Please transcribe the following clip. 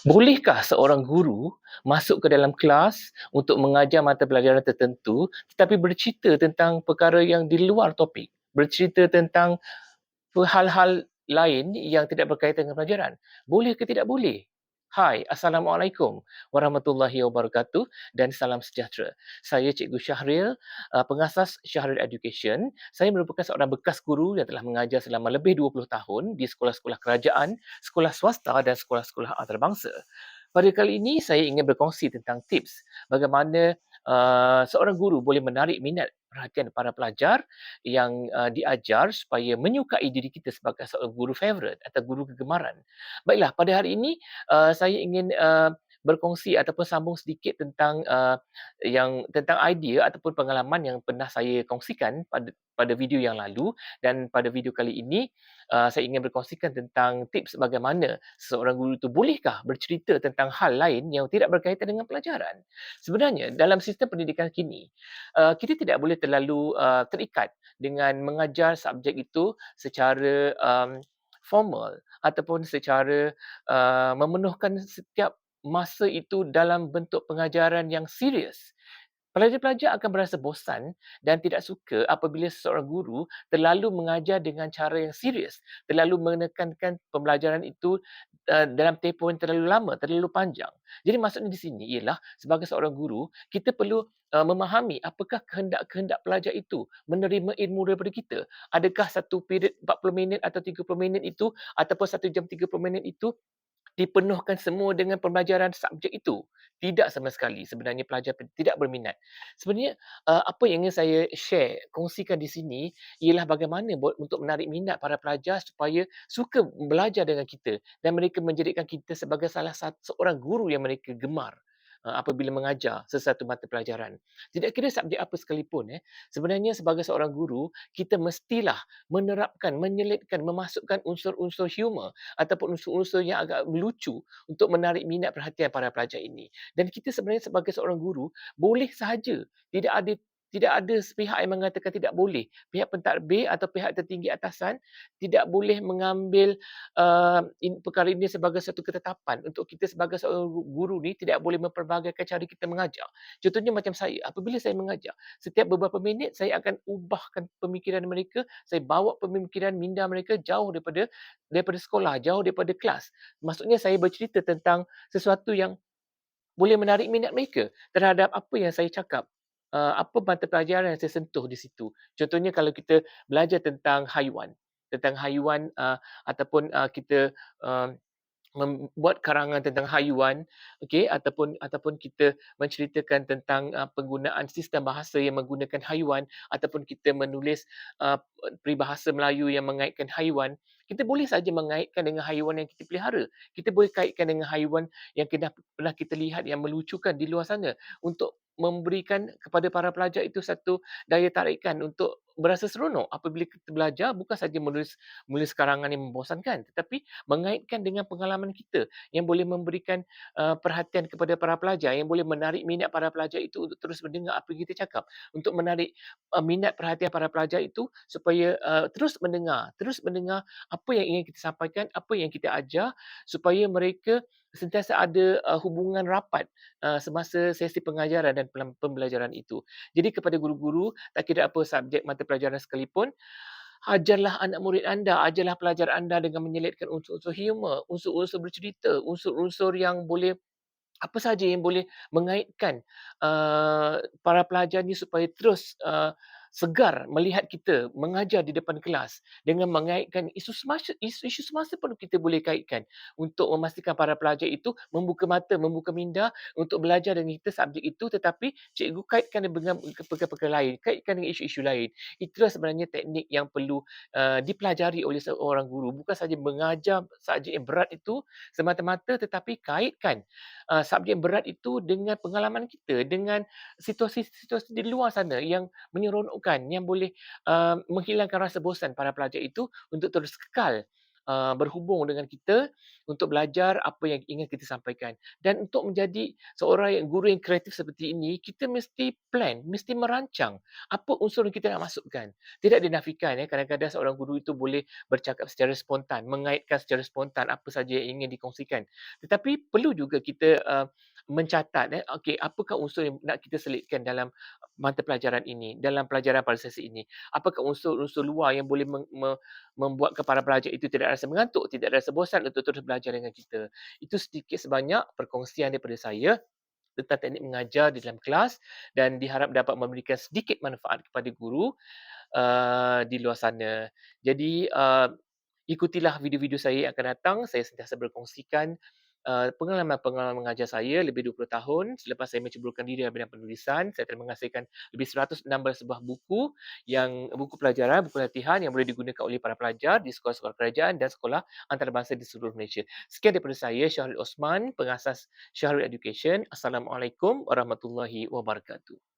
Bolehkah seorang guru masuk ke dalam kelas untuk mengajar mata pelajaran tertentu tetapi bercerita tentang perkara yang di luar topik? Bercerita tentang hal-hal lain yang tidak berkaitan dengan pelajaran. Boleh ke tidak boleh? Hai, Assalamualaikum warahmatullahi wabarakatuh dan salam sejahtera. Saya Cikgu Syahril, pengasas Syahril Education. Saya merupakan seorang bekas guru yang telah mengajar selama lebih 20 tahun di sekolah-sekolah kerajaan, sekolah swasta dan sekolah-sekolah antarabangsa. Pada kali ini saya ingin berkongsi tentang tips bagaimana seorang guru boleh menarik minat perhatian para pelajar yang diajar supaya menyukai diri kita sebagai seorang guru favourite atau guru kegemaran. Baiklah, pada hari ini saya ingin berkongsi ataupun sambung sedikit tentang tentang idea ataupun pengalaman yang pernah saya kongsikan pada video yang lalu, dan pada video kali ini saya ingin berkongsikan tentang tips bagaimana seorang guru itu bolehkah bercerita tentang hal lain yang tidak berkaitan dengan pelajaran. Sebenarnya dalam sistem pendidikan kini, kita tidak boleh terlalu terikat dengan mengajar subjek itu secara formal ataupun secara memenuhkan setiap masa itu dalam bentuk pengajaran yang serius. Pelajar-pelajar akan berasa bosan dan tidak suka apabila seseorang guru terlalu mengajar dengan cara yang serius, terlalu menekankan pembelajaran itu dalam tempoh yang terlalu lama, terlalu panjang. Jadi maksudnya di sini ialah sebagai seorang guru, kita perlu memahami apakah kehendak-kehendak pelajar itu menerima ilmu daripada kita. Adakah satu period 40 minit atau 30 minit itu ataupun 1 jam 30 minit itu dipenuhkan semua dengan pembelajaran subjek itu? Tidak sama sekali. Sebenarnya pelajar tidak berminat. Sebenarnya apa yang ingin saya share, kongsikan di sini ialah bagaimana untuk menarik minat para pelajar supaya suka belajar dengan kita dan mereka menjadikan kita sebagai salah satu seorang guru yang mereka gemar apabila mengajar sesuatu mata pelajaran. Tidak kira subjek apa sekalipun, sebenarnya sebagai seorang guru, kita mestilah menerapkan, menyelipkan, memasukkan unsur-unsur humor ataupun unsur-unsur yang agak melucu untuk menarik minat perhatian para pelajar ini. Dan kita sebenarnya sebagai seorang guru boleh sahaja, tidak ada pihak yang mengatakan tidak boleh. Pihak pentadbir atau pihak tertinggi atasan tidak boleh mengambil perkara ini sebagai satu ketetapan untuk kita sebagai seorang guru ni tidak boleh memperbagaikan cara kita mengajar. Contohnya macam saya, apabila saya mengajar, setiap beberapa minit saya akan ubahkan pemikiran mereka, saya bawa pemikiran minda mereka jauh daripada sekolah, jauh daripada kelas. Maksudnya saya bercerita tentang sesuatu yang boleh menarik minat mereka terhadap apa yang saya cakap. Apa mata pelajaran yang saya sentuh di situ. Contohnya kalau kita belajar tentang haiwan ataupun kita uh, membuat karangan tentang haiwan, okey, ataupun kita menceritakan tentang penggunaan sistem bahasa yang menggunakan haiwan, ataupun kita menulis peribahasa Melayu yang mengaitkan haiwan. Kita boleh saja mengaitkan dengan haiwan yang kita pelihara. Kita boleh kaitkan dengan haiwan yang pernah kita lihat yang melucukan di luar sana untuk memberikan kepada para pelajar itu satu daya tarikan untuk berasa seronok apabila kita belajar, bukan saja menulis karangan yang membosankan, tetapi mengaitkan dengan pengalaman kita yang boleh memberikan perhatian kepada para pelajar, yang boleh menarik minat para pelajar itu untuk terus mendengar apa yang kita cakap, untuk menarik minat perhatian para pelajar itu supaya terus mendengar apa yang ingin kita sampaikan, apa yang kita ajar, supaya mereka sentiasa ada hubungan rapat semasa sesi pengajaran dan pembelajaran itu. Jadi kepada guru-guru, tak kira apa subjek mata pelajaran sekalipun, ajarlah anak murid anda, ajarlah pelajar anda dengan menyelitkan unsur-unsur humor, unsur-unsur bercerita, unsur-unsur yang boleh apa saja yang boleh mengaitkan para pelajar ni supaya terus segar melihat kita mengajar di depan kelas dengan mengaitkan isu semasa pun kita boleh kaitkan untuk memastikan para pelajar itu membuka mata, membuka minda untuk belajar dengan kita subjek itu, tetapi cikgu kaitkan dengan perkara-perkara lain, kaitkan dengan isu-isu lain. Itulah sebenarnya teknik yang perlu dipelajari oleh seorang guru, bukan saja mengajar subjek yang berat itu semata-mata, tetapi kaitkan subjek berat itu dengan pengalaman kita, dengan situasi-situasi di luar sana yang menyeronokkan, yang boleh menghilangkan rasa bosan para pelajar itu untuk terus kekal berhubung dengan kita untuk belajar apa yang ingin kita sampaikan. Dan untuk menjadi seorang guru yang kreatif seperti ini, kita mesti plan, mesti merancang apa unsur yang kita nak masukkan. Tidak dinafikan ya, kadang-kadang seorang guru itu boleh bercakap secara spontan, mengaitkan secara spontan apa saja yang ingin dikongsikan. Tetapi perlu juga kita mencatat okey, apakah unsur yang nak kita selitkan dalam mata pelajaran ini, dalam pelajaran pada sesi ini. Apakah unsur-unsur luar yang boleh membuatkan para pelajar itu tidak rasa mengantuk, tidak rasa bosan untuk terus belajar dengan kita. Itu sedikit sebanyak perkongsian daripada saya tentang teknik mengajar di dalam kelas dan diharap dapat memberikan sedikit manfaat kepada guru di luar sana. Jadi, ikutilah video-video saya yang akan datang. Saya sentiasa berkongsikan pengalaman-pengalaman mengajar saya lebih 20 tahun selepas saya menceburkan diri dalam bidang penulisan. Saya telah menghasilkan lebih 116 buah buku buku pelajaran, buku latihan yang boleh digunakan oleh para pelajar di sekolah-sekolah kerajaan dan sekolah antarabangsa di seluruh Malaysia. Sekian daripada saya, Syahrul Osman, pengasas Syahrul Education. Assalamualaikum warahmatullahi wabarakatuh.